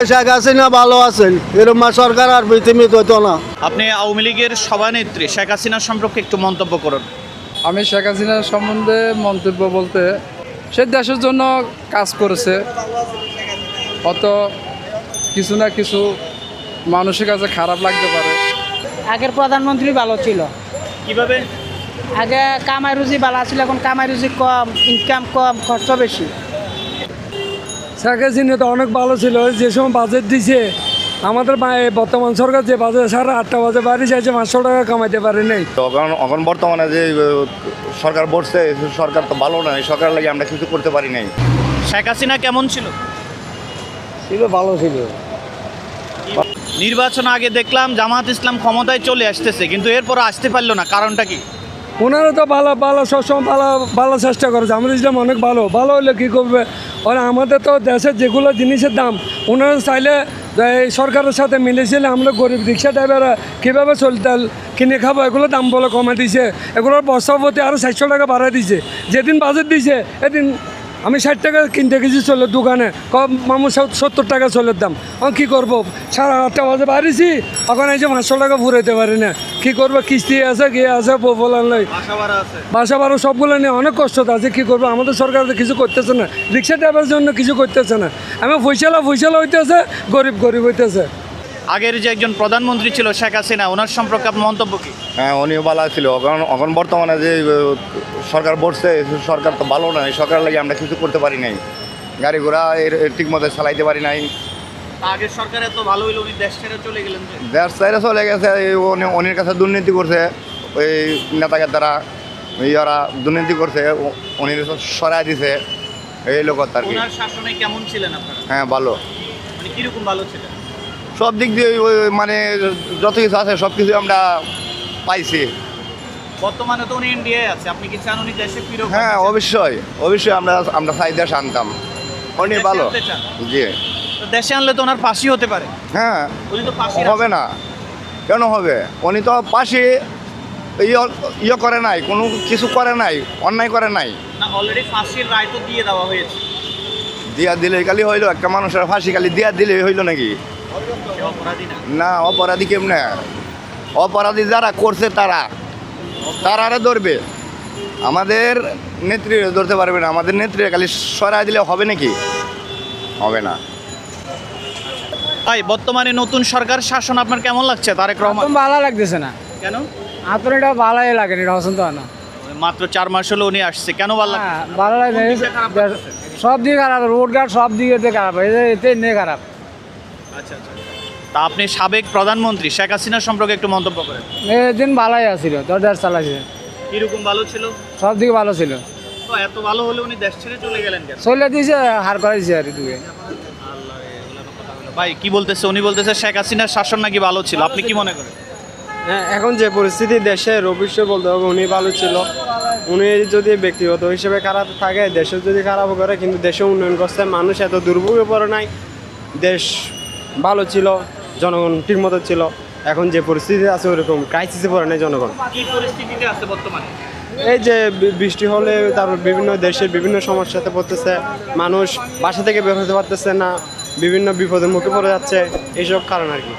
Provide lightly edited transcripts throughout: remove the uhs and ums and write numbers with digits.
শেখ হাসিনা ভালো আছেন, এরকম সরকার আর পৃথিবীতে হতো না। আপনি আওয়ামী লীগের সভানেত্রী শেখ হাসিনার সম্পর্কে একটু মন্তব্য করুন। আমি শেখ হাসিনার সম্বন্ধে মন্তব্য বলতে, সে দেশের জন্য কাজ করেছে, অত কিছু না কিছু মানুষের কাছে খারাপ লাগতে পারে। আগের প্রধানমন্ত্রী ভালো ছিল, কিভাবে? আগে কামাই রুজি ভালো ছিল, এখন কামাই রুজি কম, ইনকাম কম, খরচ বেশি। শেখ হাসিনা তো অনেক ভালো ছিল, যে সময় বাজেট দিছে আমাদের বর্তমান সরকার যে বাজেট 8:30 বাজে বাড়ি যাইছে 500 টাকা কামাইতে পারে নাই। এখন বর্তমানে যে সরকার বসছে, সরকার তো ভালো নয়, সরকার লাগে আমরা কিছু করতে পারি নাই। শেখ হাসিনা কেমন ছিল? ভালো ছিল। নির্বাচন আগে দেখলাম জামাত ইসলাম ক্ষমতায় চলে আসতেছে, কিন্তু এরপর আসতে পারলো না, কারণটা কি? ওনারা তো ভালো ভালো সবসময় ভালো ভালো চেষ্টা করেছে। আমাদের ইসলাম অনেক ভালো ভালো হলে কী করবে, আর আমাদের তো দেশের যেগুলো জিনিসের দাম ওনারা চাইলে এই সরকারের সাথে মিলেছিল, আমরা গরিব রিক্সা ড্রাইভাররা কীভাবে চলতে কিনে খাবো, এগুলো দাম বলে কমে দিছে, এগুলোর বস্তার প্রতি আরও 400 টাকা বাড়াই দিছে। যেদিন বাজেট দিছে এদিন আমি 60 টাকা কিনতে গেছি চলের দোকানে, মামু 70 টাকা চলের দাম। আমি কী করবো, 8:30 বাজে বাড়িছি, এখন এই যে 500 টাকা ফুরাইতে পারি না, কী করবো, কিস্তি আছে গিয়ে আছে বলার নাই, বাসা ভাড়া সবগুলো নিয়ে অনেক কষ্ট আছে। কী করবো, আমাদের সরকার তো কিছু করতেছে না, রিক্সা ড্রাইভারের জন্য কিছু করতেছে না। আমি ফইসালা হইতেছে, গরিব হইতেছে। আগের যে একজন প্রধানমন্ত্রী ছিল শেখ হাসিনা, ওনার সম্পর্কে আপনার মন্তব্য কি? হ্যাঁ, উনিও ভালো ছিল। এখন বর্তমানে যে সরকার বসছে, সরকার তো ভালো নয়, সরকার লাগে আমরা কিছু করতে পারি নাই। গাড়ি ঘোড়া ঠিক মতো চালাইতে পারি নাই। আগের সরকার এত ভালো হইলো, উনি দেশ ছেড়ে চলে গেলেন। দেশ ছেড়ে চলে গেছে, উনির কাছে দুর্নীতি করছে, ওই নেতাদের দ্বারা ইয়ারা দুর্নীতি করছে, উনি সরাই দিছে এই লোক আর কি। ওনার শাসনে কেমন ছিলেন আপনারা? হ্যাঁ, ভালো। মানে কিরকম ভালো ছিলেন? সব দিক দিয়ে মানে যত কিছু আছে সব কিছু আমরা পাইছি। বর্তমানে তো উনি ইন্ডিয়ায় আছে, আপনি কি চান উনি দেশে ফিরুক? হ্যাঁ, অবশ্যই আমরা চাই দেশ আনতাম। উনি দেশে ভালো। আনতে চান? জি। তো দেশে আনলে তো ওনার ফাঁসি হতে পারে। হ্যাঁ, উনি তো ফাঁসি হবে না, কেন হবে? উনি তো পাশে ইয়ে করে নাই, কোনো কিছু করে নাই, অন্যায় করে নাই। না, অলরেডি ফাঁসির রায় তো দিয়ে দেওয়া হয়েছে। দিয়া দিলে খালি হইলো, একটা মানুষের ফাঁসি খালি দিয়া দিলে হইলো নাকি? সে অপরাধী না। না, অপরাধী কেমনে? অপরাধী যারা করছে তারা ধরবে, আমাদের নেত্রীরা ধরতে পারবে না। আমাদের নেত্রীরা খালি সরাই দিলে হবে নাকি? হবে না। ভাই, বর্তমানে নতুন সরকার শাসন আপনার কেমন লাগছে? তারেক রহমান ভালো লাগতেছে না, কেন? আপনার এটা ভালোই লাগে না, পছন্দ হয় না। মাত্র 4 মাস হলো উনি আসছে, কেন ভালো লাগছে? ভালো লাগে সব দিকে খারাপ, রোড ঘাট সব দিকে খারাপ, এতে নিয়ে খারাপ। আচ্ছা। তা আপনি সাবেক প্রধানমন্ত্রী শেখ হাসিনার সম্পর্কে একটু মন্তব্য করেন। এদিন ভালোই আসছিল, দেশ চালাইছে, কিরকম ভালো ছিল? সব দিকে ভালো ছিল। তো এত ভালো হলে উনি দেশ ছেড়ে চলে গেলেন কেন? চলে দিয়েছে, হার করাইছে আর দুয়ে। ভাই কি বলতেছে? উনি বলতেছে শেখ হাসিনার শাসন নাকি ভালো ছিল, আপনি কি মনে করেন? হ্যাঁ, এখন যে পরিস্থিতি দেশের, অবশ্যই বলতে হবে উনি ভালো ছিল। উনি যদি ব্যক্তিগত হিসেবে খারাপ থাকে, দেশের যদি খারাপ করে, কিন্তু দেশে উন্নয়ন করছে, মানুষ এত দুর্ভোগে পড়ে নাই, দেশ ভালো ছিল, জনগণ ঠিকমতো ছিল। এখন যে পরিস্থিতি আছে ওরকম ক্রাইসিসে পড়ে নাই জনগণ। কি পরিস্থিতিতে আছে বর্তমানে? এই যে বৃষ্টি হলে তারপর বিভিন্ন দেশের বিভিন্ন সমস্যাতে পড়তেছে, মানুষ বাসা থেকে বের হতে পারতেছে না, বিভিন্ন বিপদের মুখে পড়ে যাচ্ছে, এইসব কারণ আর কি।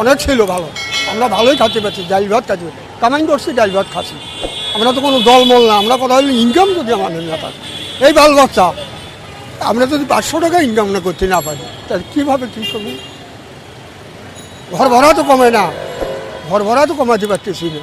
অনেক ছিল ভালো, আমরা ভালোই খাতে পারছি, ডাল ভাত খাতে কামাই করছি, ডাল ভাত খাচ্ছি। আমরা তো কোনো দলমল না, আমরা কথা হলো ইনকাম যদি আমাদের না থাকে, এই বাল বাচ্চা আমরা যদি 500 টাকা ইনকাম না করতে না পারি, তাহলে কীভাবে কী করবো? ঘর ভাড়া তো কমে না, ঘর ভাড়া তো কমাতে পারতেছি না।